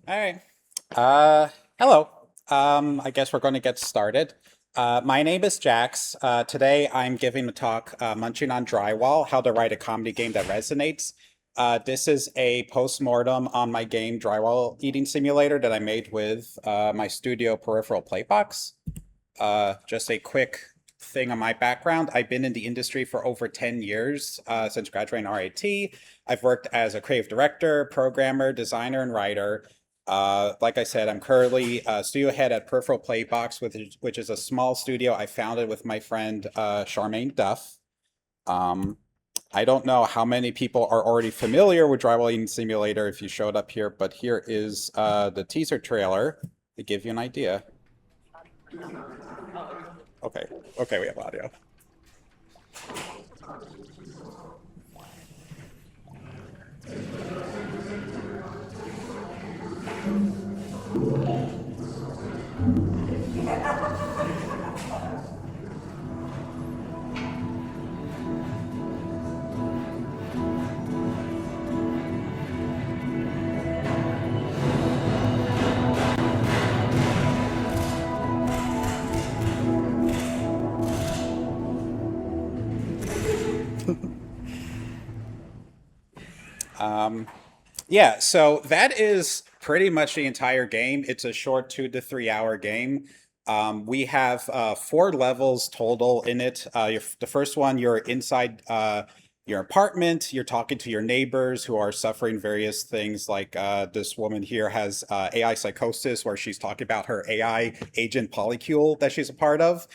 All right. Uh, Hello. I guess we're going to get started. My name is Jax. Today I'm giving a talk, Munching on Drywall, how to write a comedy game that resonates. This is a postmortem on my game Drywall Eating Simulator that I made with my studio Peripheral Playbox. Just a quick thing on my background. I've been in the industry for over 10 years since graduating RIT. I've worked as a creative director, programmer, designer, and writer. Like I said, I'm currently studio head at Peripheral Playbox, which is a small studio I founded with my friend Charmaine Duff. Um, I don't know how many people are already familiar with Drywall Eating Simulator if you showed up here, but here is the teaser trailer to give you an idea. Okay, okay, we have audio. Yeah, so that is pretty much the entire game. It's a short 2 to 3 hour game. We have four levels total in it. The first one, you're inside your apartment. You're talking to your neighbors who are suffering various things. Like this woman here has AI psychosis, where she's talking about her AI agent polycule that she's a part of.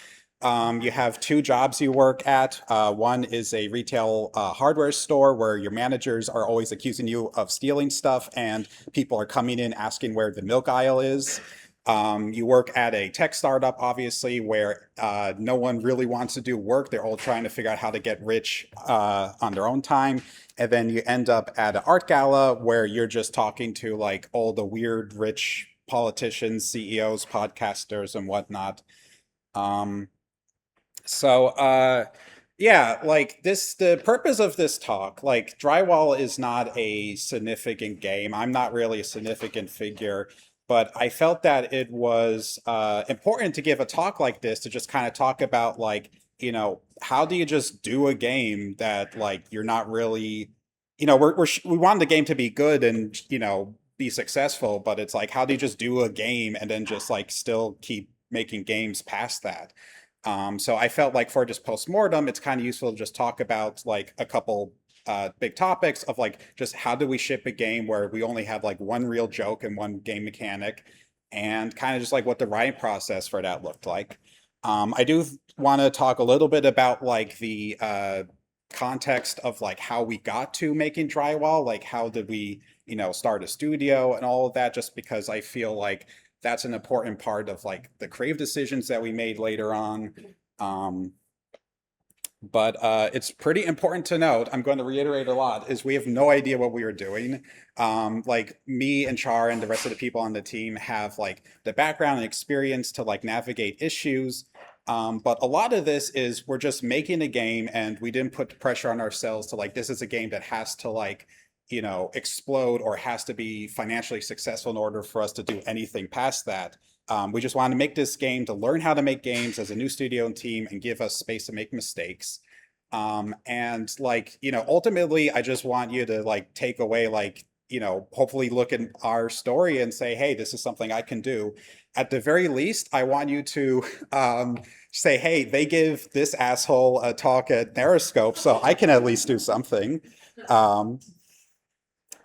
You have two jobs you work at. One is a retail hardware store where your managers are always accusing you of stealing stuff, and people are coming in asking where the milk aisle is. You work at a tech startup, obviously, where no one really wants to do work. They're all trying to figure out how to get rich on their own time. And then you end up at an art gala where you're just talking to like all the weird rich politicians, CEOs, podcasters, and whatnot. Um, so, yeah, like the purpose of this talk, like Drywall is not a significant game. I'm not really a significant figure, but I felt that it was important to give a talk like this to just kind of talk about like, how do you just do a game that like you're not really, we want the game to be good and, be successful, but it's like, how do you just do a game and then just like still keep making games past that? So I felt like for just postmortem, it's kind of useful to just talk about like a couple big topics of like just how do we ship a game where we only have like one real joke and one game mechanic, and kind of just like what the writing process for that looked like. I do want to talk a little bit about like the context of like how we got to making drywall, like how did we, start a studio and all of that, just because I feel like that's an important part of like the creative decisions that we made later on. Um, but it's pretty important to note, I'm going to reiterate a lot, is we have no idea what we are doing. Like me and Char and the rest of the people on the team have like the background and experience to like navigate issues. But a lot of this is we're just making a game and we didn't put pressure on ourselves to like, this is a game that has to like, explode or has to be financially successful in order for us to do anything past that. We just want to make this game to learn how to make games as a new studio and team and give us space to make mistakes. And like, ultimately, I just want you to like take away, like, hopefully look at our story and say, hey, this is something I can do. At the very least, I want you to say, hey, they give this asshole a talk at NarraScope, so I can at least do something. Um,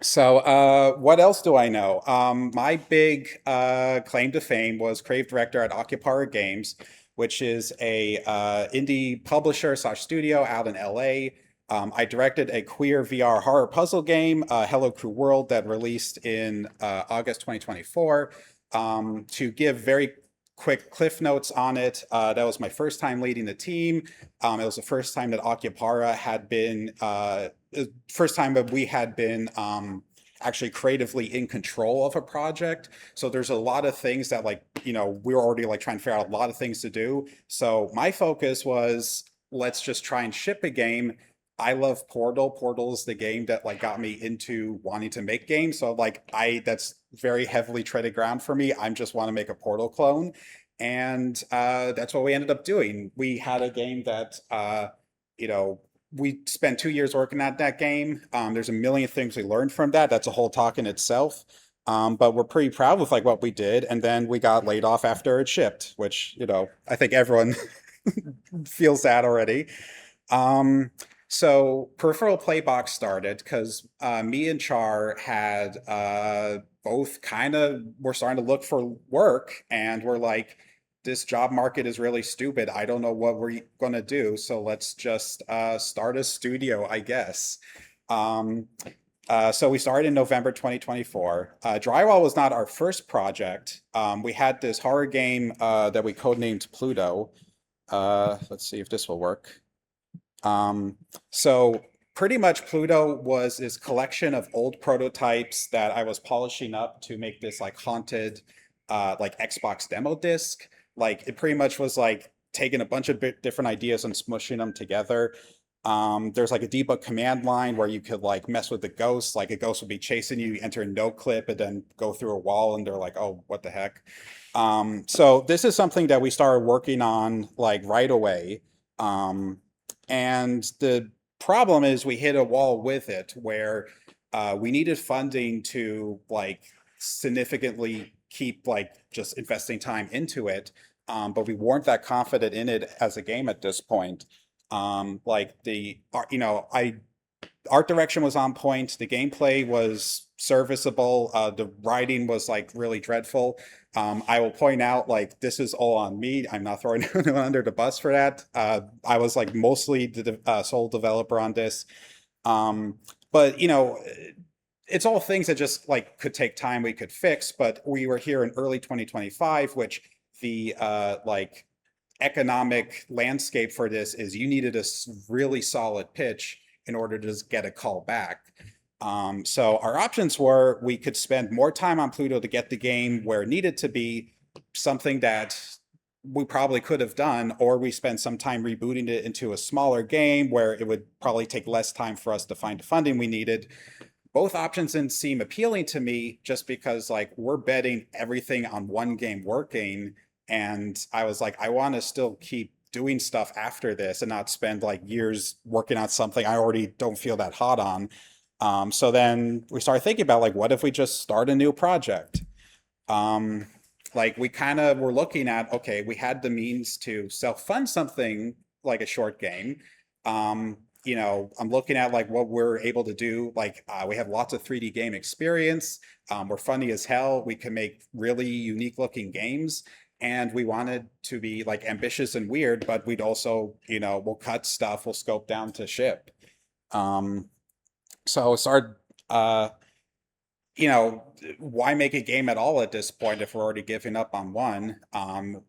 so, what else do I know? My big claim to fame was creative director at Akupara Games, which is a indie publisher slash studio out in LA. I directed a queer VR horror puzzle game, Hello Crew World, that released in August 2024. To give very quick cliff notes on it, that was my first time leading the team. It was the first time that Akupara had been first time that we had been actually creatively in control of a project. So there's a lot of things that like, we were already like trying to figure out a lot of things to do. So my focus was let's just try and ship a game. I love Portal. Portal is the game that like got me into wanting to make games. So like I that's very heavily treaded ground for me. I just want to make a Portal clone. And that's what we ended up doing. We had a game that you know, we spent 2 years working at that game. There's a million things we learned from that. That's a whole talk in itself. But we're pretty proud with like what we did. And then we got laid off after it shipped, which, I think everyone feels that already. Um, so Peripheral Playbox started because me and Char had both kind of were starting to look for work, and we're like, this job market is really stupid. I don't know what we're gonna do, so let's just start a studio, I guess. Um, so we started in November 2024. Drywall was not our first project. We had this horror game that we codenamed Pluto. Let's see if this will work. Um, so pretty much Pluto was this collection of old prototypes that I was polishing up to make this like haunted like Xbox demo disc. Like it pretty much was like taking a bunch of different ideas and smushing them together. There's like a debug command line where you could like mess with the ghosts, like a ghost would be chasing you, you enter a no clip and then go through a wall and they're like, oh, what the heck? So this is something that we started working on like right away. Um, and the problem is we hit a wall with it where we needed funding to like significantly keep like just investing time into it. But we weren't that confident in it as a game at this point. Like I art direction was on point. The gameplay was serviceable. The writing was like really dreadful. I will point out like this is all on me. I'm not throwing anyone under the bus for that. I was like mostly the sole developer on this. Um, but it's all things that just like could take time we could fix. But we were here in early 2025, which the like economic landscape for this is you needed a really solid pitch in order to just get a call back. So our options were we could spend more time on Pluto to get the game where it needed to be, something that we probably could have done, or we spend some time rebooting it into a smaller game where it would probably take less time for us to find the funding we needed. Both options didn't seem appealing to me just because like we're betting everything on one game working. And I was like, I want to still keep doing stuff after this and not spend like years working on something I already don't feel that hot on. So then we started thinking about like, what if we just start a new project? Um, like we kind of were looking at, okay, we had the means to self-fund something like a short game. I'm looking at like what we're able to do. Like we have lots of 3D game experience. We're funny as hell. We can make really unique looking games. And we wanted to be like ambitious and weird, but we'd also, we'll cut stuff, we'll scope down to ship. Um, so started, you know, why make a game at all at this point if we're already giving up on one?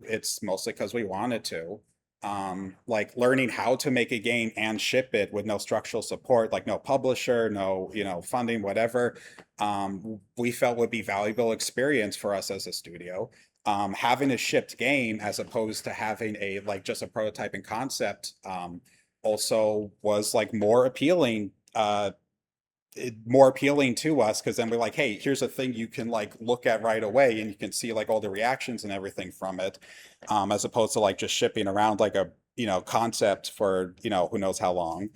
It's mostly because we wanted to. Like learning how to make a game and ship it with no structural support, like no publisher, no, funding, whatever, we felt would be valuable experience for us as a studio. Having a shipped game as opposed to having a like just a prototype and concept also was like more appealing to us because then we're like, hey, here's a thing you can like look at right away and you can see like all the reactions and everything from it, as opposed to like just shipping around like a concept for who knows how long.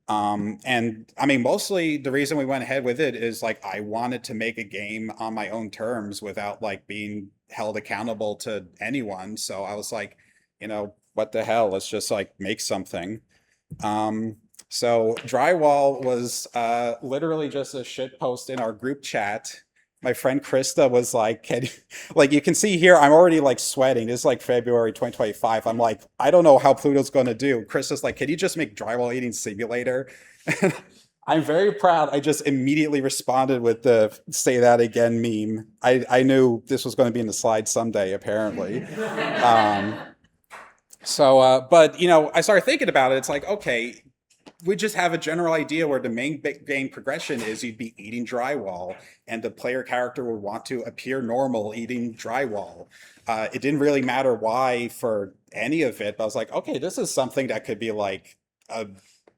And I mean, mostly the reason we went ahead with it is like I wanted to make a game on my own terms without like being held accountable to anyone. So I was like, what the hell? Let's just like make something. So Drywall was literally just a shit post in our group chat. My friend Krista was like, like you can see here, I'm already like sweating. This is like February 2025. I'm like, I don't know how Pluto's going to do. Krista's like, can you just make Drywall Eating Simulator? I'm very proud. I just immediately responded with the say that again meme. I knew this was going to be in the slides someday, apparently. But I started thinking about it. It's like, okay, we just have a general idea where the main game progression is you'd be eating drywall and the player character would want to appear normal eating drywall. It didn't really matter why for any of it, but I was like, okay, this is something that could be like a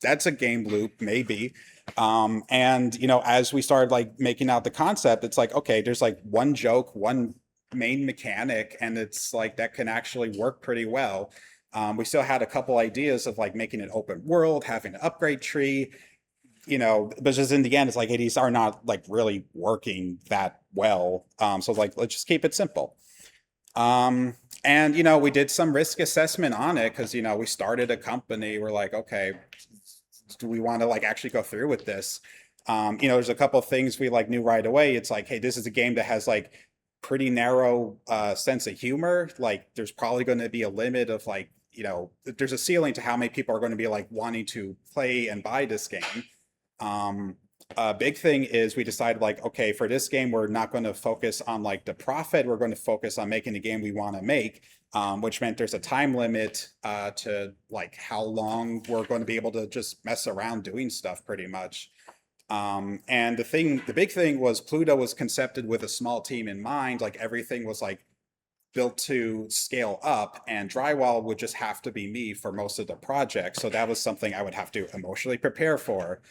that's a game loop, maybe. And as we started like making out the concept, it's like, okay, there's like one joke, one main mechanic, and it's like that can actually work pretty well. We still had a couple ideas of like making an open world, having an upgrade tree, but just in the end, it's like, hey, these are not like really working that well. So like, let's just keep it simple. And we did some risk assessment on it because we started a company. We're like, okay, do we want to like actually go through with this? There's a couple of things we like knew right away. It's like, hey, this is a game that has like pretty narrow sense of humor. Like, there's probably going to be a limit of like, there's a ceiling to how many people are going to be like wanting to play and buy this game. A big thing is we decided like, okay, for this game, we're not going to focus on like the profit. We're going to focus on making the game we want to make, which meant there's a time limit to like how long we're going to be able to just mess around doing stuff pretty much. And the big thing was Pluto was concepted with a small team in mind. Like everything was like built to scale up, and Drywall would just have to be me for most of the project. So that was something I would have to emotionally prepare for.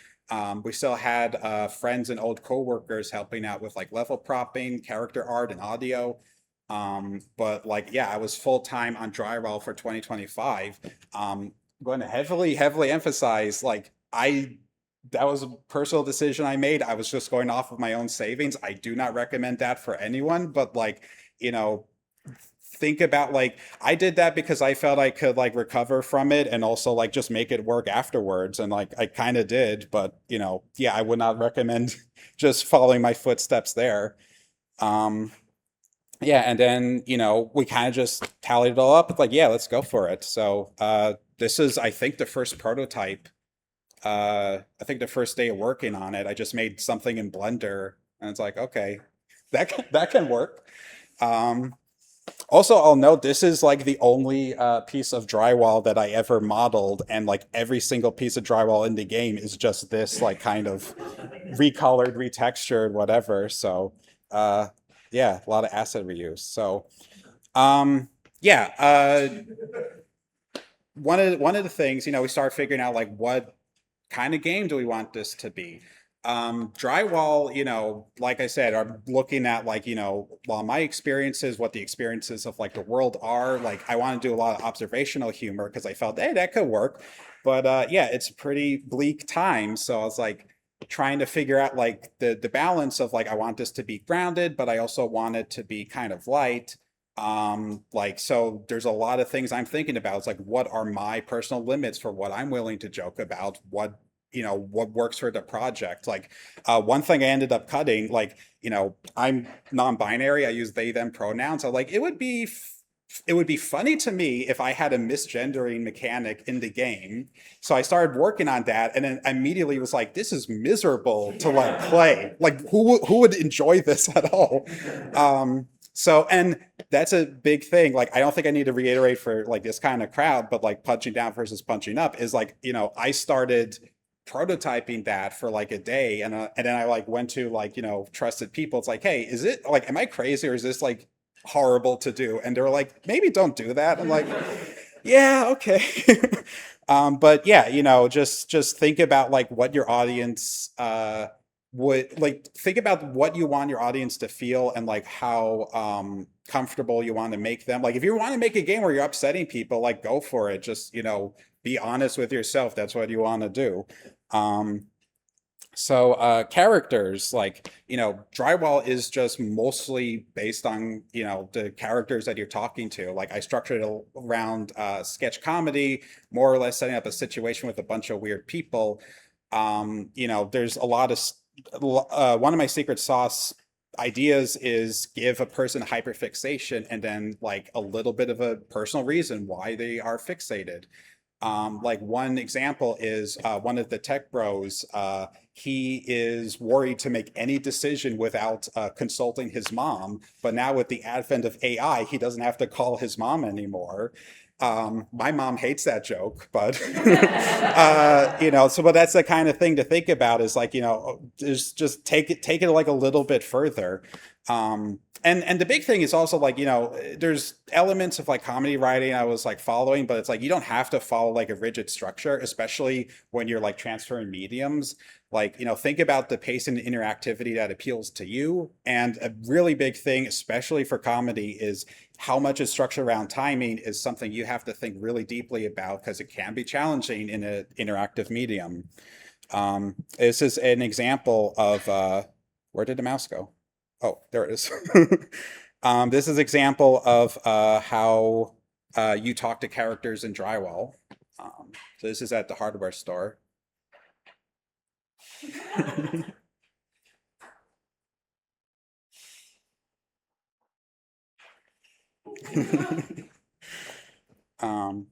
We still had friends and old coworkers helping out with like level propping, character art, and audio. But like, yeah, I was full time on Drywall for 2025. I'm going to heavily emphasize like that was a personal decision I made. I was just going off of my own savings. I do not recommend that for anyone, but like, think about like I did that because I felt I could like recover from it and also like just make it work afterwards, and like I kind of did, but yeah, I would not recommend just following my footsteps there. um yeah, and then we kind of just tallied it all up. It's like, yeah, let's go for it. So this is, I think, the first prototype. I think the first day of working on it, I just made something in Blender, and it's like, okay, that can work. um Also, I'll note this is like the only piece of drywall that I ever modeled, and like every single piece of drywall in the game is just this like kind of recolored, retextured, whatever. So, yeah, a lot of asset reuse. So, yeah, one of the things, we start figuring out like what kind of game do we want this to be. Drywall, like I said, I'm looking at like, while my experiences, what the experiences of like the world are, like I want to do a lot of observational humor because I felt, hey, that could work. But yeah, it's a pretty bleak time. So I was like trying to figure out like the balance of like, I want this to be grounded, but I also want it to be kind of light. Like, so there's a lot of things I'm thinking about. It's like, what are my personal limits for what I'm willing to joke about? What works for the project. Like, one thing I ended up cutting, like, I'm non-binary, I use they them pronouns. So like, it would be funny to me if I had a misgendering mechanic in the game. So I started working on that, and then immediately was like, this is miserable to like play. Like, who would enjoy this at all? So, and that's a big thing. Like, I don't think I need to reiterate for like this kind of crowd, but like punching down versus punching up is like, I started prototyping that for like a day, and then I like went to like trusted people. It's like, hey, is it like, am I crazy, or is this like horrible to do? And they're like, maybe don't do that. I'm like, yeah, okay. But yeah, just think about like what your audience would like, think about what you want your audience to feel, and like how comfortable you want to make them. Like, if you want to make a game where you're upsetting people, like, go for it. Just be honest with yourself. That's what you want to do. um so characters, like, drywall is just mostly based on the characters that you're talking to. Like, I structured it around sketch comedy, more or less setting up a situation with a bunch of weird people. There's a lot of one of my secret sauce ideas is give a person hyperfixation and then like a little bit of a personal reason why they are fixated. Like, one example is one of the tech bros. He is worried to make any decision without consulting his mom. But now with the advent of AI, he doesn't have to call his mom anymore. My mom hates that joke, but but that's the kind of thing to think about. Is like, just take it like a little bit further. And the big thing is also like, there's elements of like comedy writing I was like following, but it's like you don't have to follow like a rigid structure, especially when you're like transferring mediums. Like, think about the pace and interactivity that appeals to you. And a really big thing, especially for comedy, is how much is structured around timing is something you have to think really deeply about because it can be challenging in an interactive medium. This is an example of where did the mouse go? Oh, there it is. This is an example of how you talk to characters in Drywall. So this is at the hardware store. um,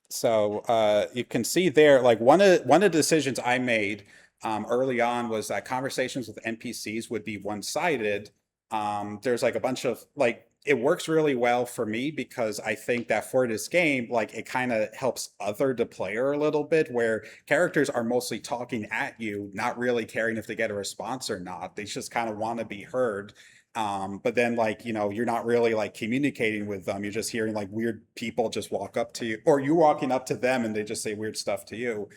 so you can see there, like one of the decisions I made early on was that conversations with NPCs would be one-sided. There's like a bunch of like it works really well for me because I think that for this game, like it kind of helps other the player a little bit, where characters are mostly talking at you, not really caring if they get a response or not. They just kind of want to be heard. But then like, you're not really like communicating with them. You're just hearing like weird people just walk up to you, or you walking up to them and they just say weird stuff to you.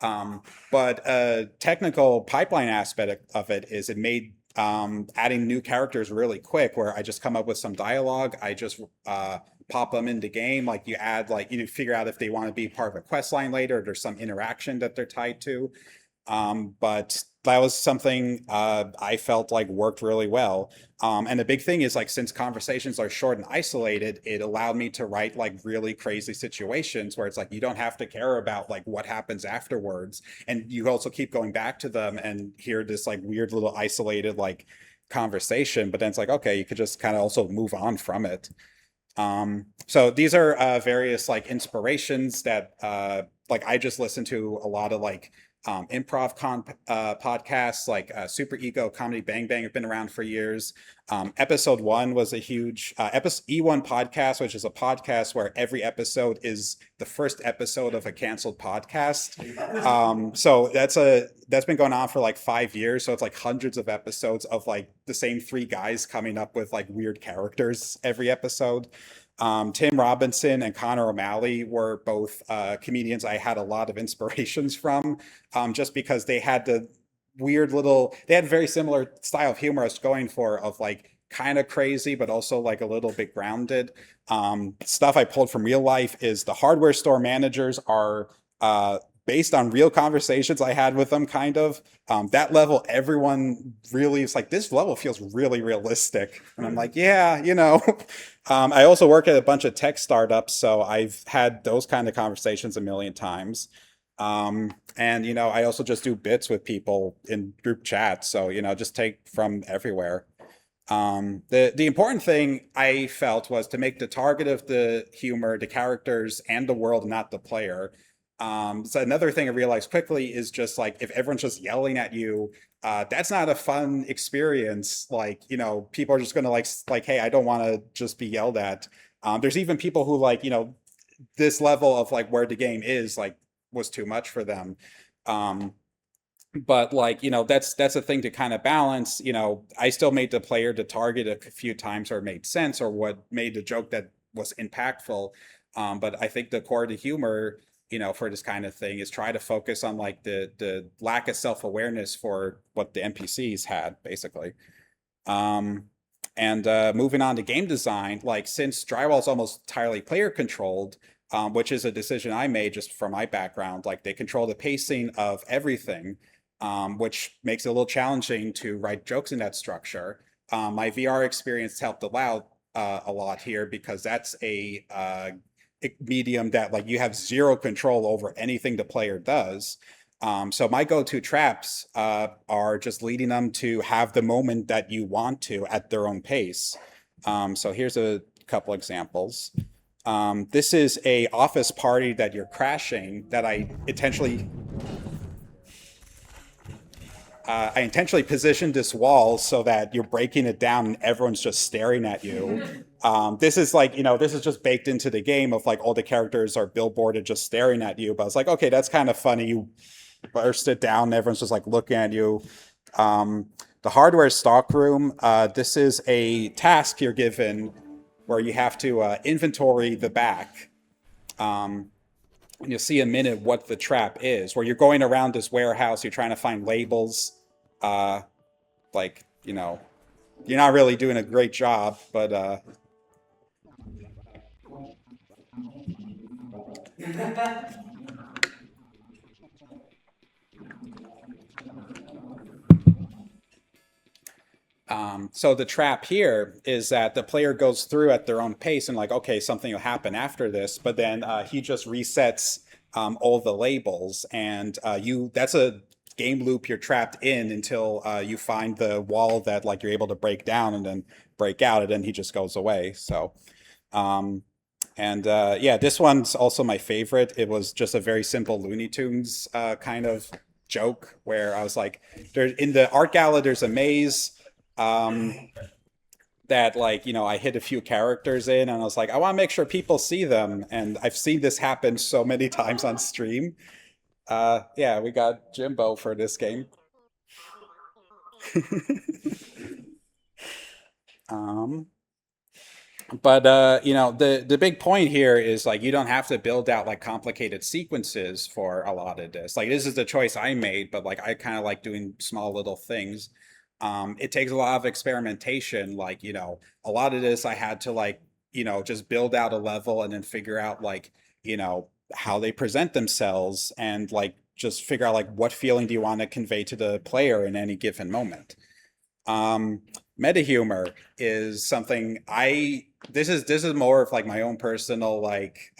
But a technical pipeline aspect of it is it made adding new characters really quick, where I just come up with some dialogue. I just pop them into game. Like you add, like, figure out if they want to be part of a quest line later, or there's some interaction that they're tied to. But that was something I felt like worked really well. And the big thing is like, since conversations are short and isolated, it allowed me to write like really crazy situations where it's like you don't have to care about like what happens afterwards, and you also keep going back to them and hear this like weird little isolated like conversation. But then it's like, okay, you could just kind of also move on from it. So these are various like inspirations that like I just listen to a lot of like podcasts like Super Ego, Comedy Bang Bang have been around for years. Episode one was a huge E1 podcast, which is a podcast where every episode is the first episode of a canceled podcast. So that's been going on for like 5 years. So it's like hundreds of episodes of like the same three guys coming up with like weird characters every episode. Tim Robinson and Connor O'Malley were both comedians I had a lot of inspirations from, just because they had they had very similar style of humor I was going for, of like kind of crazy, but also like a little bit grounded. Stuff I pulled from real life is the hardware store managers are based on real conversations I had with them, kind of. That level, everyone really is like, this level feels really realistic. And I'm like, yeah, I also work at a bunch of tech startups, so I've had those kind of conversations a million times. And I also just do bits with people in group chats, so just take from everywhere. The important thing I felt was to make the target of the humor the characters and the world, not the player. So another thing I realized quickly is just like, if everyone's just yelling at you, that's not a fun experience. Like, people are just gonna like, hey, I don't want to just be yelled at. There's even people who like, this level of like where the game is like was too much for them. But like, that's a thing to kind of balance. I still made the player the target a few times, or made sense, or what made the joke that was impactful. But I think the core of the humor, for this kind of thing, is try to focus on like the lack of self-awareness for what the NPCs had, basically. And moving on to game design, like, since Drywall is almost entirely player controlled, which is a decision I made just from my background, like they control the pacing of everything, which makes it a little challenging to write jokes in that structure. My VR experience helped allow a lot here, because that's a medium that like you have zero control over anything the player does. So my go-to traps are just leading them to have the moment that you want to at their own pace. So here's a couple examples. This is a office party that you're crashing that I intentionally positioned this wall so that you're breaking it down and everyone's just staring at you. This is like, this is just baked into the game of like all the characters are billboarded just staring at you. But it's like, okay, that's kind of funny. You burst it down and everyone's just like looking at you. The the hardware stock room. This is a task you're given where you have to inventory the back. Um, and you'll see in a minute what the trap is, where you're going around this warehouse, you're trying to find labels. Uh, like, you're not really doing a great job, but so the trap here is that the player goes through at their own pace and like, okay, something will happen after this, but then he just resets all the labels, and that's a game loop you're trapped in until you find the wall that like you're able to break down and then break out, and then he just goes away. So, um, and yeah, this one's also my favorite. It was just a very simple Looney Tunes kind of joke where I was like, there in the art gala, there's a maze. Um, that like I hit a few characters in, and I was like, I want to make sure people see them, and I've seen this happen so many times on stream. Yeah, we got Jimbo for this game. um but the big point here is like you don't have to build out like complicated sequences for a lot of this. Like this is the choice I made, but like I kind of like doing small little things. It takes a lot of experimentation. Like, a lot of this I had to like, just build out a level and then figure out like, how they present themselves, and like just figure out like what feeling do you want to convey to the player in any given moment. Um, Meta humor is something this is more of like my own personal like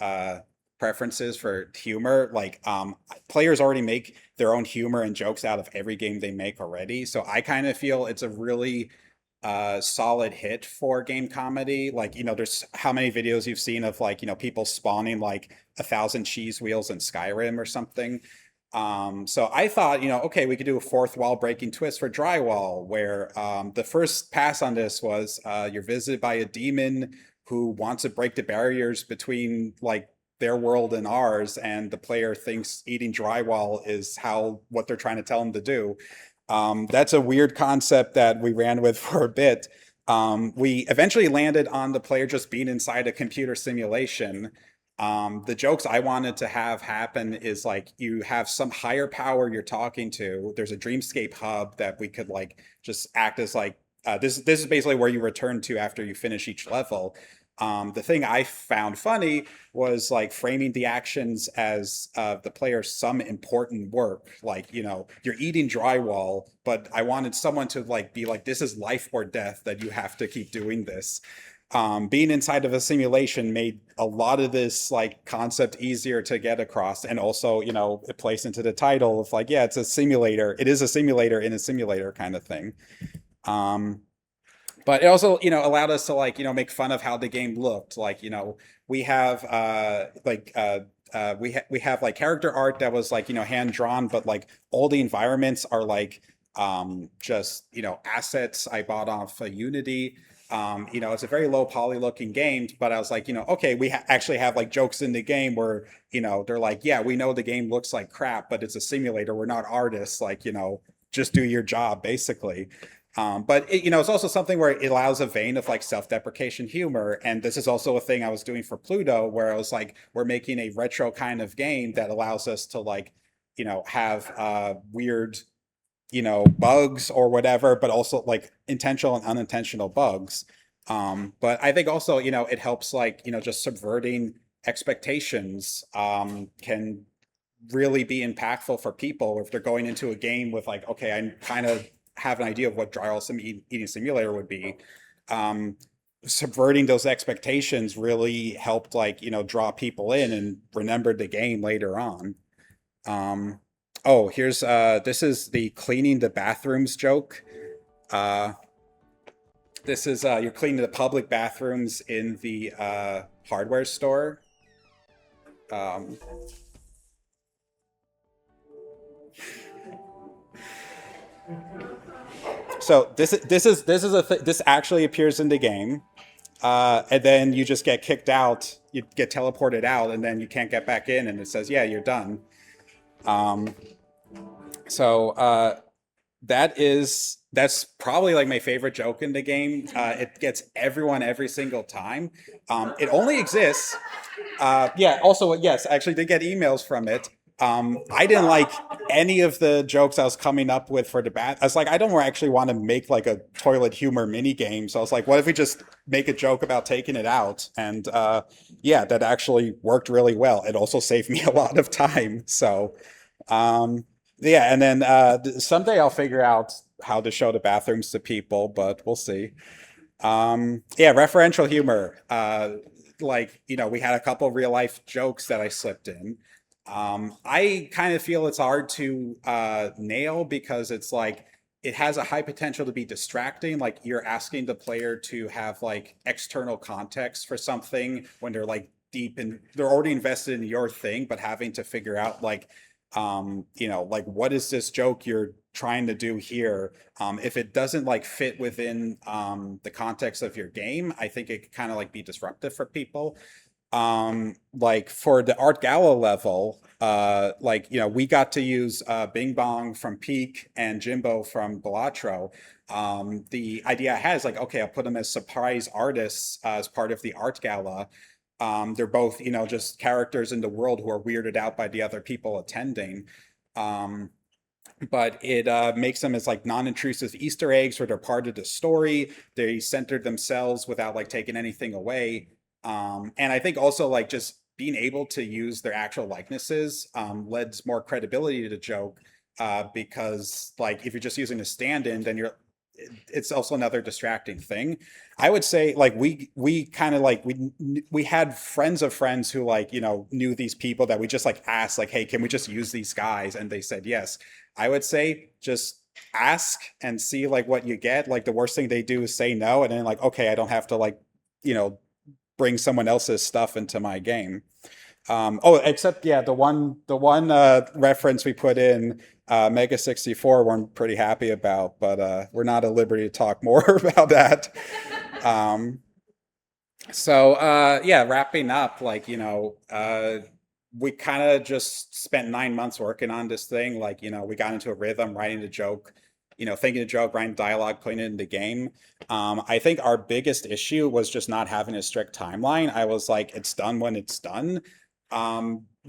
preferences for humor. Like players already make their own humor and jokes out of every game they make already. So I kind of feel it's a really solid hit for game comedy. Like, there's how many videos you've seen of like, people spawning like 1,000 cheese wheels in Skyrim or something. So I thought, okay, we could do a fourth wall breaking twist for Drywall, where the first pass on this was you're visited by a demon who wants to break the barriers between like their world and ours, and the player thinks eating drywall is what they're trying to tell them to do. That's a weird concept that we ran with for a bit. We eventually landed on the player just being inside a computer simulation. The jokes I wanted to have happen is like you have some higher power you're talking to. There's a dreamscape hub that we could like just act as like this is basically where you return to after you finish each level. The thing I found funny was like framing the actions as the player's some important work. Like, you're eating drywall, but I wanted someone to like be like, this is life or death that you have to keep doing this. Being inside of a simulation made a lot of this like concept easier to get across, and also it plays into the title of like, yeah, it's a simulator, it is a simulator in a simulator kind of thing. um but it also allowed us to like make fun of how the game looked. Like, we have we have like character art that was like hand drawn, but like all the environments are like just assets I bought off Unity. It's a very low poly looking game, but I was like, okay, we actually have like jokes in the game where they're like, yeah, we know the game looks like crap, but it's a simulator, we're not artists, like, just do your job basically. But it's also something where it allows a vein of like self-deprecation humor. And this is also a thing I was doing for Pluto, where I was like, we're making a retro kind of game that allows us to like, have weird, bugs or whatever, but also like intentional and unintentional bugs. But I think also, it helps like, just subverting expectations can really be impactful for people if they're going into a game with like, okay, I kind of have an idea of what eating simulator would be. Subverting those expectations really helped like, draw people in and remembered the game later on. Um, oh, here's this is the cleaning the bathrooms joke. Uh, this is you're cleaning the public bathrooms in the hardware store. Um, so this actually appears in the game, and then you just get kicked out. You get teleported out, and then you can't get back in, and it says, "Yeah, you're done." Um, so that is That's probably like my favorite joke in the game. It gets everyone every single time. It only exists. Yeah. Also, yes, I actually did get emails from it. I didn't like any of the jokes I was coming up with for the bat. I was like, I don't actually want to make like a toilet humor mini game. So I was like, what if we just make a joke about taking it out? And yeah, that actually worked really well. It also saved me a lot of time. So um, yeah, and then someday I'll figure out how to show the bathrooms to people, but we'll see. Yeah, referential humor. Like, we had a couple real life jokes that I slipped in. I kind of feel it's hard to nail because it's like it has a high potential to be distracting. Like you're asking the player to have like external context for something when they're like deep and they're already invested in your thing, but having to figure out like like what is this joke you're trying to do here? If it doesn't like fit within the context of your game, I think it could kind of like be disruptive for people. Like for the art gala level, like we got to use Bing Bong from Peak and Jimbo from Balatro. The idea I had is like, okay, I'll put them as surprise artists as part of the art gala. They're both, just characters in the world who are weirded out by the other people attending. Um, but it makes them as like non-intrusive Easter eggs where they're part of the story. They centered themselves without like taking anything away. And I think also like just being able to use their actual likenesses lends more credibility to the joke because like if you're just using a stand-in, then it's also another distracting thing. I would say like we kind of like we had friends of friends who like knew these people that we just like asked like, hey, can we just use these guys? And they said yes. I would say just ask and see like what you get. Like the worst thing they do is say no, and then like okay, I don't have to like you know bring someone else's stuff into my game. Oh, except yeah, the one reference we put in Mega 64 we're pretty happy about, but we're not at liberty to talk more about that. Um, so yeah, wrapping up, like we kind of just spent 9 months working on this thing. Like we got into a rhythm, writing the joke, thinking the joke, writing dialogue, putting it in the game. I think our biggest issue was just not having a strict timeline. I was like, it's done when it's done.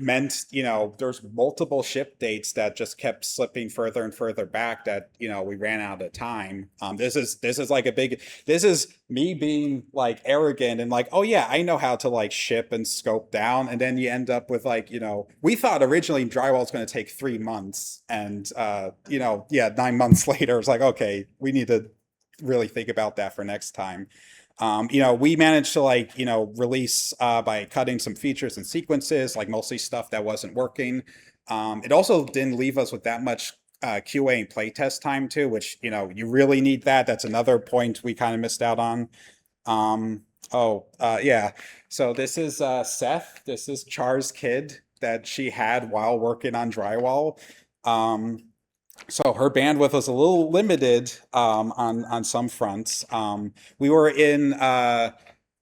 Meant, there's multiple ship dates that just kept slipping further and further back that, we ran out of time. This is like this is me being like arrogant and like, oh yeah, I know how to like ship and scope down. And then you end up with like, we thought originally drywall was going to take 3 months and, yeah, 9 months later, it's like, okay, we need to really think about that for next time. We managed to like, release by cutting some features and sequences, like mostly stuff that wasn't working. It also didn't leave us with that much QA and playtest time too, which, you really need that. That's another point we kind of missed out on. Yeah. So this is Seth. This is Char's kid that she had while working on drywall. Um, so her bandwidth was a little limited on some fronts. We were in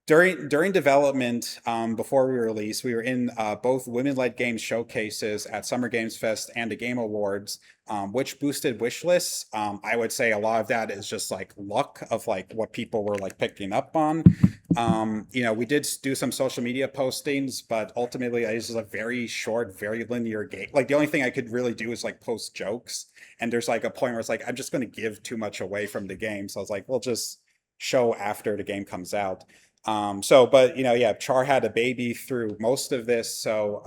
during development before we released. We were in both women-led games showcases at Summer Games Fest and the Game Awards, which boosted wish lists. I would say a lot of that is just like luck of like what people were like picking up on. We did do some social media postings, but ultimately this is a very short, very linear game. Like the only thing I could really do is like post jokes. And there's like a point where it's like, I'm just going to give too much away from the game. So I was like, we'll just show after the game comes out. But yeah, Char had a baby through most of this. So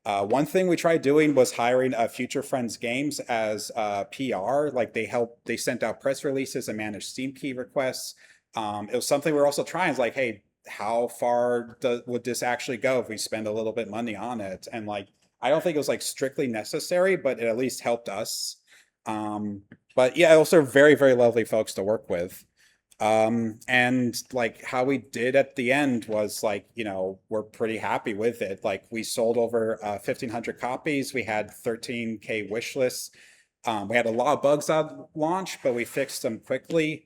one thing we tried doing was hiring Future Friends Games as PR. Like they sent out press releases and managed Steam key requests. It was something we were also trying. It's like, hey, how far would this actually go if we spend a little bit money on it? And like, I don't think it was like strictly necessary, but it at least helped us. Um, but yeah, also very, very lovely folks to work with. And like how we did at the end was like, we're pretty happy with it. Like we sold over 1,500 copies. We had 13K wish lists. We had a lot of bugs on launch, but we fixed them quickly.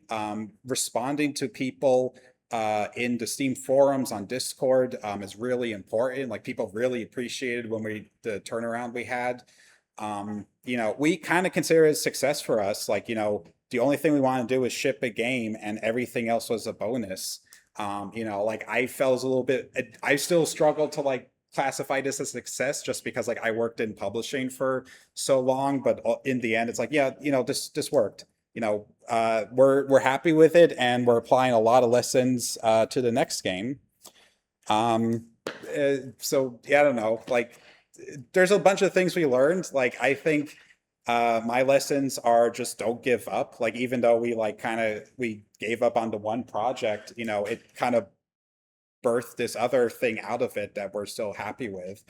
Responding to people in the Steam forums on Discord is really important. Like people really appreciated the turnaround we had. We kind of consider it a success for us. Like, the only thing we want to do is ship a game and everything else was a bonus. Like I felt a little bit, I still struggle to like classify this as success just because like I worked in publishing for so long, but in the end it's like, yeah, this worked. We're happy with it and we're applying a lot of lessons to the next game. So yeah, I don't know. Like, there's a bunch of things we learned. Like, I think my lessons are just don't give up. Like, even though we gave up on the one project, it kind of birthed this other thing out of it that we're still happy with.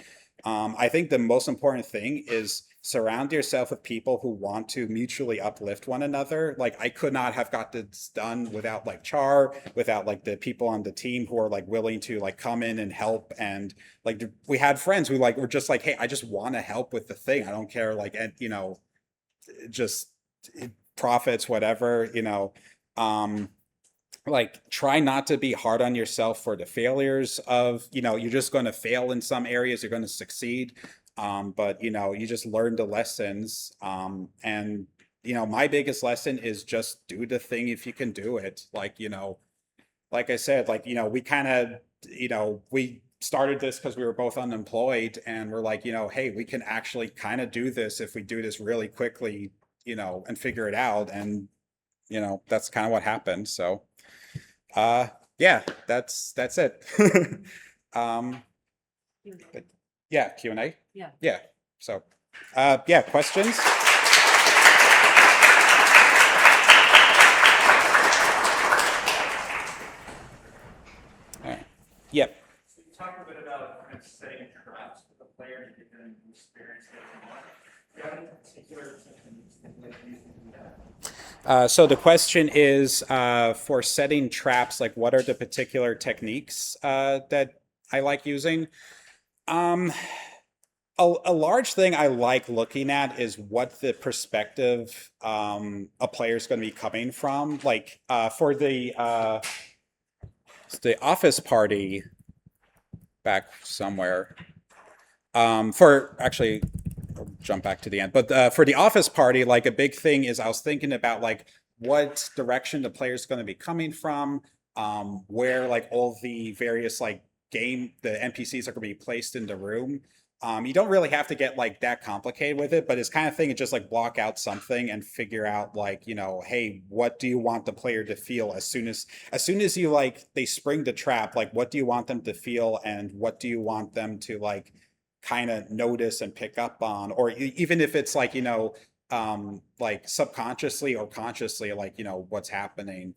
I think the most important thing is surround yourself with people who want to mutually uplift one another. Like I could not have got this done without like Char, without like the people on the team who are like willing to like come in and help. And like we had friends who like were just like, hey, I just want to help with the thing. I don't care, like, and just profits, whatever, like try not to be hard on yourself for the failures of, you're just going to fail in some areas, you're going to succeed. But you just learn the lessons. And my biggest lesson is just do the thing if you can do it. Like, like I said, like, we kind of, we started this because we were both unemployed and we're like, hey, we can actually kind of do this if we do this really quickly, and figure it out. And, that's kind of what happened. So, yeah, that's it. Um, but yeah, Q&A. Yeah. So, yeah, questions? All right. Yep. So you talked a bit about kind of setting traps for the player to get them to experience what they want. Do you have any particular techniques that you like to use to do that? So the question is, for setting traps, like what are the particular techniques that I like using? A large thing I like looking at is what the perspective a player is going to be coming from. Like for the office party back somewhere. For actually, I'll jump back to the end. But for the office party, like a big thing is I was thinking about like what direction the player's going to be coming from, where like all the various like the NPCs are going to be placed in the room. You don't really have to get like that complicated with it, but it's kind of thing to just like block out something and figure out like, hey, what do you want the player to feel as soon as you like they spring the trap, like what do you want them to feel and what do you want them to like kind of notice and pick up on, or even if it's like, like subconsciously or consciously, like, what's happening.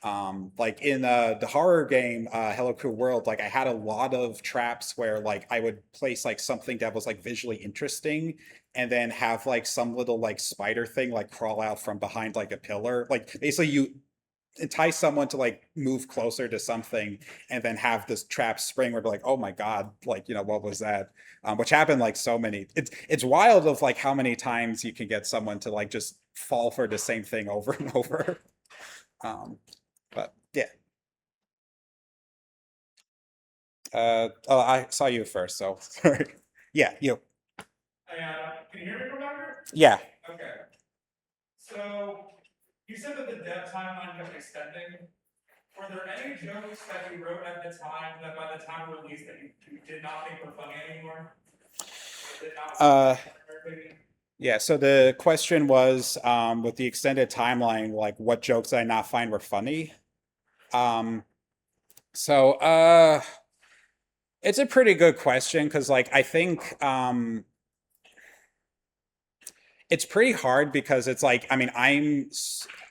Like in the horror game, Hello Cool World, like I had a lot of traps where like I would place like something that was like visually interesting and then have like some little like spider thing like crawl out from behind like a pillar. Like basically you entice someone to like move closer to something and then have this trap spring where they're like, oh my God, like, what was that? Which happened like so many. It's wild of like how many times you can get someone to like just fall for the same thing over and over. But yeah. Oh, I saw you first, so sorry. Yeah, you. Hey, can you hear me, Rebecca? Yeah. Okay. So you said that the dev timeline kept extending. Were there any jokes that you wrote at the time that by the time of release that you did not think were funny anymore? Or did not Yeah, so the question was, with the extended timeline, like what jokes did I not find were funny? So it's a pretty good question because like I think it's pretty hard because it's like, I mean,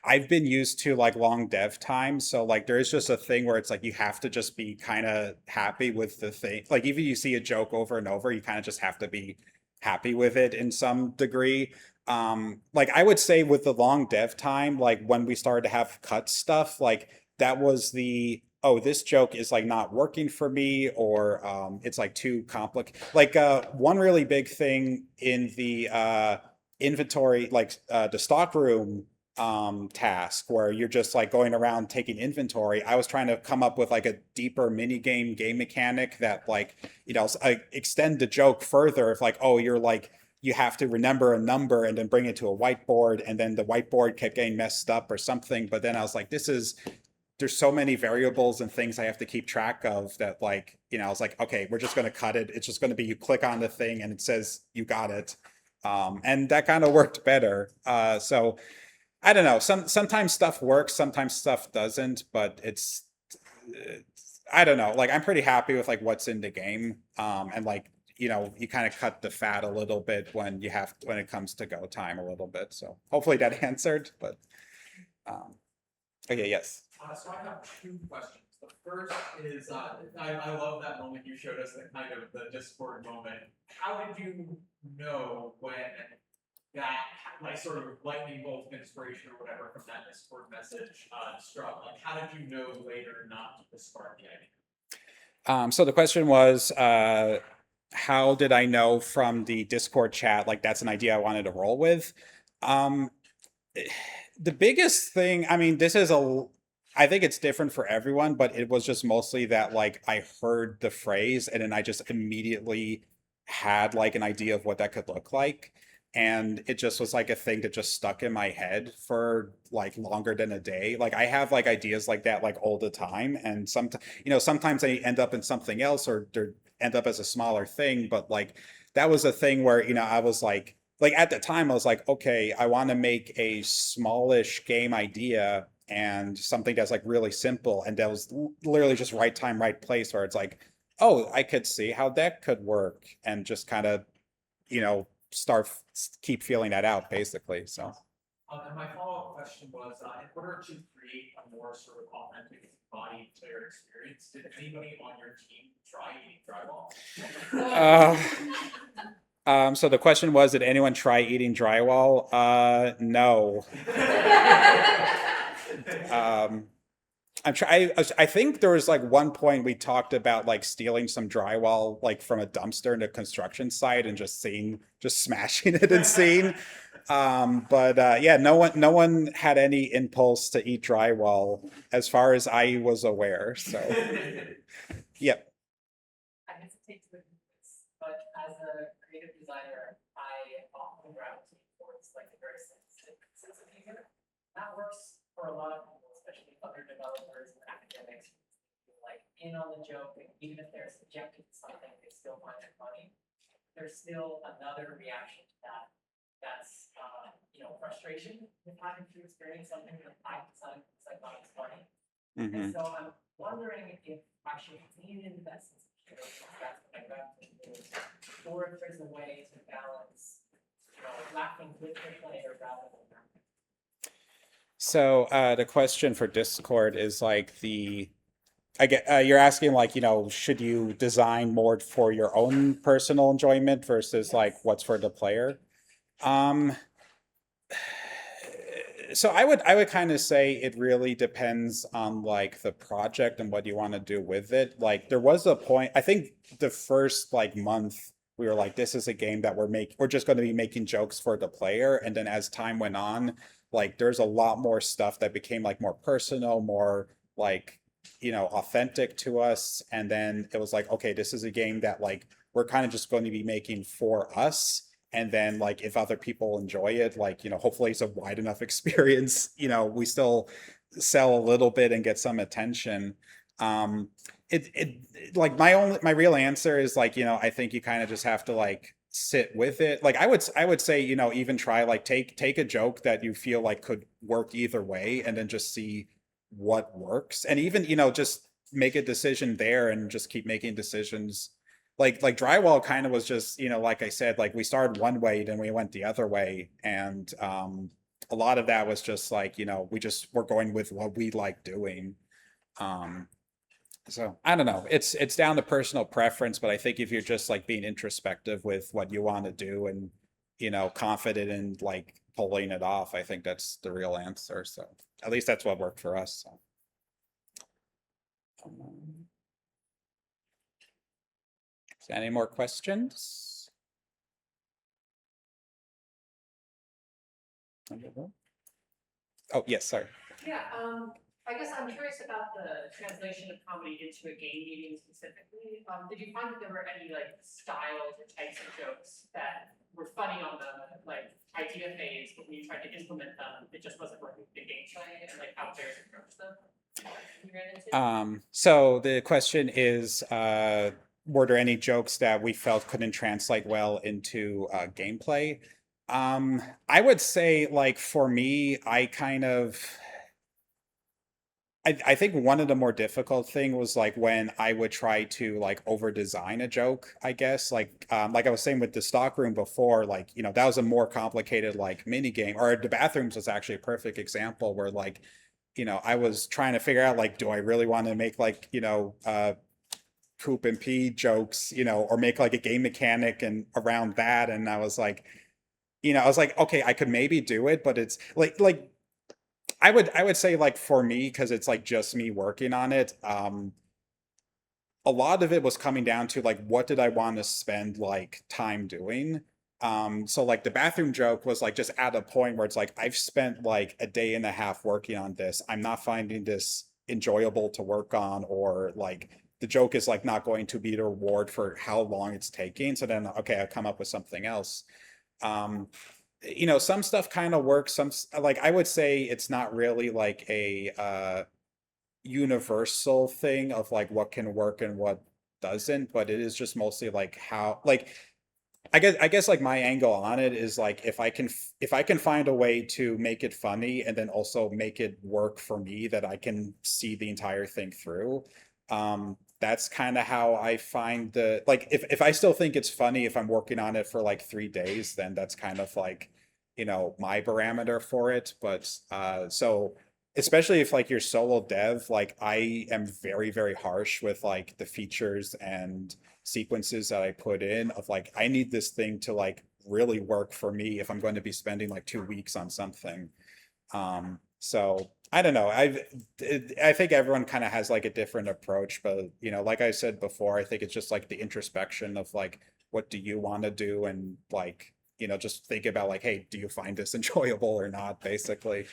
I've been used to like long dev time, so like there's just a thing where it's like you have to just be kind of happy with the thing. Like even you see a joke over and over, you kind of just have to be happy with it in some degree. Like I would say with the long dev time, like when we started to have cut stuff, like that was the, oh, this joke is like not working for me, or it's like too complicated. Like one really big thing in the inventory, like the stockroom task where you're just like going around taking inventory. I was trying to come up with like a deeper mini game mechanic that like, extend the joke further. If like, oh, you're like you have to remember a number and then bring it to a whiteboard, and then the whiteboard kept getting messed up or something. But then I was like, there's so many variables and things I have to keep track of that, like, I was like, okay, we're just going to cut it. It's just going to be, you click on the thing and it says you got it. And that kind of worked better. So I don't know. Sometimes stuff works, sometimes stuff doesn't, but I don't know. Like, I'm pretty happy with like what's in the game. And like, you kind of cut the fat a little bit when it comes to go time a little bit. So hopefully that answered, but okay, yes. So I have two questions. The first is, I love that moment you showed us, the kind of the Discord moment. How did you know when that, like, sort of lightning bolt of inspiration or whatever from that Discord message struck? Like, how did you know later not to discard the idea? So the question was, how did I know from the Discord chat, like that's an idea I wanted to roll with? The biggest thing, I mean, I think it's different for everyone, but it was just mostly that like I heard the phrase and then I just immediately had like an idea of what that could look like. And it just was like a thing that just stuck in my head for like longer than a day. Like I have like ideas like that like all the time. And sometimes they end up in something else or they end up as a smaller thing. But like that was a thing where, I was like at the time I was like, okay, I want to make a smallish game idea and something that's like really simple. And that was literally just right time, right place, where it's like, oh, I could see how that could work, and just kind of, keep feeling that out basically. So. And my follow-up question was, in order to create a more sort of authentic body player experience, did anybody on your team try eating drywall? So the question was, did anyone try eating drywall? No. I think there was like one point we talked about like stealing some drywall like from a dumpster in a construction site and just smashing it and seeing. But yeah, no one had any impulse to eat drywall as far as I was aware. So, yep. I hesitate to admit this, but as a creative designer, I often gravitate towards like a very sense of humor. That works for a lot of people, especially other developers and academics, like in on the joke, and even if they're subjected to something, they still find it funny. There's still another reaction to that. That's frustration with having to experience something that I thought was funny. And so I'm wondering if I should lean into that sense of humor, that's what I gravitate towards, or if there's a way to balance, laughing with the player rather than not. So the question for Discord is like you're asking like, should you design more for your own personal enjoyment versus like what's for the player? So I would kind of say it really depends on like the project and what you want to do with it. Like there was a point, I think the first like month we were like, this is a game that we're just going to be making jokes for the player. And then as time went on, like there's a lot more stuff that became like more personal, more like, authentic to us. And then it was like, okay, this is a game that like we're kind of just going to be making for us. And then like if other people enjoy it, like, hopefully it's a wide enough experience, we still sell a little bit and get some attention. It like my real answer is like, I think you kind of just have to like sit with it. Like I would say, even try like take a joke that you feel like could work either way and then just see what works. And even, just make a decision there and just keep making decisions. Like drywall kind of was just, like I said, like we started one way, then we went the other way. And a lot of that was just like, we're going with what we like doing. So I don't know. It's down to personal preference, but I think if you're just like being introspective with what you want to do and, confident in like pulling it off, I think that's the real answer. So at least that's what worked for us. So. Any more questions? Oh, yes, sorry. Yeah, I guess I'm curious about the translation of comedy into a game medium specifically. Did you find that there were any like styles or types of jokes that were funny on the like idea phase, but when you tried to implement them, it just wasn't working with the gameplay and like how players approach them. You ran into? So the question is, were there any jokes that we felt couldn't translate well into gameplay? I would say, like, for me, I think one of the more difficult thing was like when I would try to like over design a joke, I guess. Like I was saying with the stockroom before, like, that was a more complicated like mini game. Or the bathrooms was actually a perfect example where like, I was trying to figure out like, do I really want to make like, poop and pee jokes, or make like a game mechanic and around that. And I was like, okay, I could maybe do it, but it's like I would say like for me, because it's like just me working on it, a lot of it was coming down to like what did I want to spend like time doing. So like the bathroom joke was like just at a point where it's like I've spent like a day and a half working on this. I'm not finding this enjoyable to work on, or like the joke is like not going to be the reward for how long it's taking. So then okay, I'll come up with something else. Um, some stuff kind of works. Like I would say it's not really like a universal thing of like what can work and what doesn't, but it is just mostly like how like I guess like my angle on it is like if I can find a way to make it funny and then also make it work for me that I can see the entire thing through. That's kind of how I find the like if I still think it's funny if I'm working on it for like 3 days, then that's kind of like, my parameter for it. But so especially if like you're solo dev, like I am very, very harsh with like the features and sequences that I put in of like I need this thing to like really work for me if I'm going to be spending like 2 weeks on something. So I don't know. I think everyone kind of has like a different approach, but like I said before, I think it's just like the introspection of like what do you want to do, and like just think about like, hey, do you find this enjoyable or not, basically.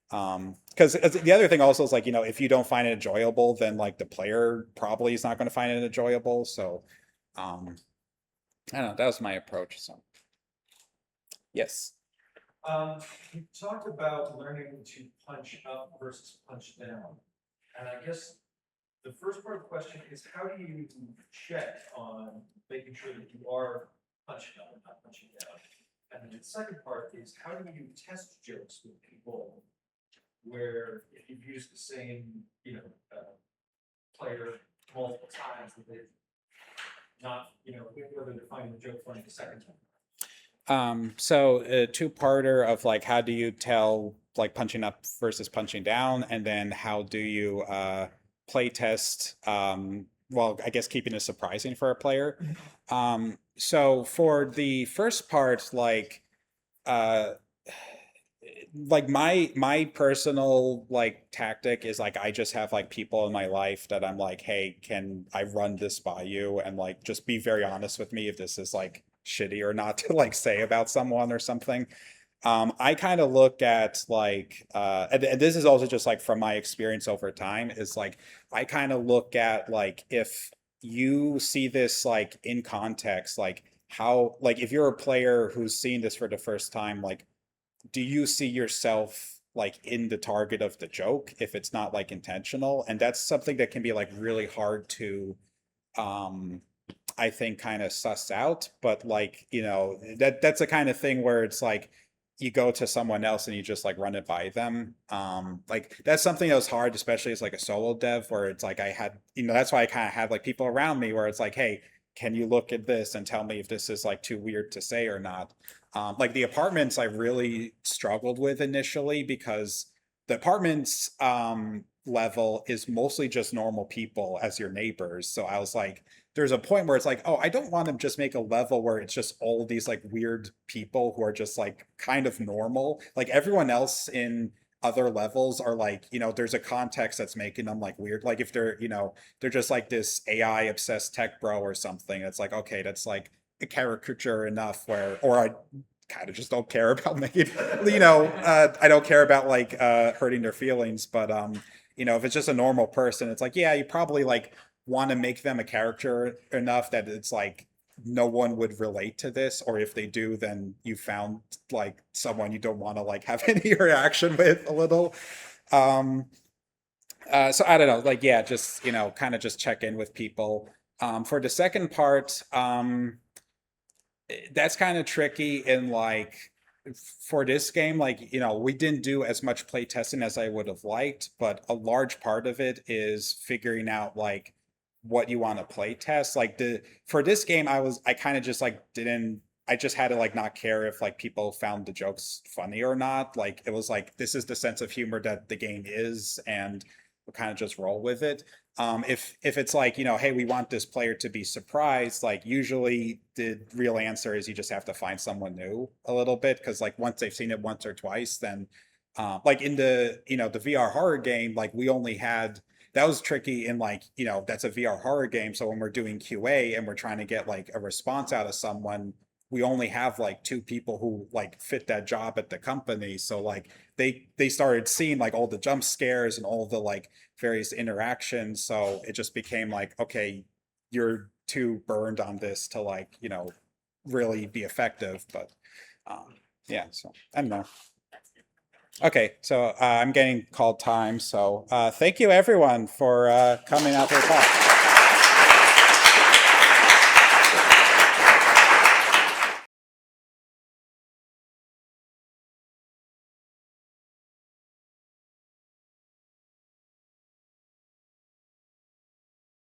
Because the other thing also is like, if you don't find it enjoyable, then like the player probably is not going to find it enjoyable. So I don't know. That was my approach. So yes. You talked about learning to punch up versus punch down. And I guess the first part of the question is how do you check on making sure that you are punching up and not punching down? And then the second part is how do you test jokes with people where if you've used the same, player multiple times, that they've not, whether they're finding the joke funny the second time? So a two-parter of like how do you tell like punching up versus punching down, and then how do you play test well, I guess keeping it surprising for a player. So for the first part, uh my personal like tactic is like I just have like people in my life that I'm like, hey, can I run this by you, and like just be very honest with me if this is like shitty or not to like say about someone or something. I kind of look at like and this is also just like from my experience over time, is like I kind of look at like if you see this like in context, like how like if you're a player who's seeing this for the first time, like do you see yourself like in the target of the joke if it's not like intentional? And that's something that can be like really hard to um I think kind of suss out. But like, that's the kind of thing where it's like you go to someone else and you just like run it by them. Like that's something that was hard, especially as like a solo dev, where it's like I had, that's why I kind of had like people around me where it's like, hey, can you look at this and tell me if this is like too weird to say or not? Like the apartments I really struggled with initially, because the apartments level is mostly just normal people as your neighbors. So I was like, there's a point where it's like, oh, I don't want to just make a level where it's just all of these like weird people who are just like kind of normal. Like everyone else in other levels are like, there's a context that's making them like weird. Like if they're, they're just like this AI obsessed tech bro or something. It's like, okay, that's like a caricature enough where, or I kind of just don't care about making, I don't care about like hurting their feelings. But if it's just a normal person, it's like, yeah, you probably like want to make them a character enough that it's like no one would relate to this, or if they do, then you found like someone you don't want to like have any reaction with a little. So I don't know, like, yeah, just, kind of just check in with people. For the second part, that's kind of tricky in like, for this game, like, we didn't do as much play testing as I would have liked, but a large part of it is figuring out like what you want to play test. Like for this game, I kind of just like I just had to like not care if like people found the jokes funny or not. Like it was like, this is the sense of humor that the game is, and we'll kind of just roll with it. If it's like, hey, we want this player to be surprised, like usually the real answer is you just have to find someone new a little bit, because like once they've seen it once or twice, then like in the the VR horror game, like we only had, that was tricky in like, that's a VR horror game, so when we're doing QA and we're trying to get like a response out of someone, we only have like 2 people who like fit that job at the company. So like they started seeing like all the jump scares and all the like various interactions. So it just became like, okay, you're too burned on this to like, really be effective. But yeah, so I don't know. Okay, so I'm getting called time. So thank you everyone for coming out to the talk.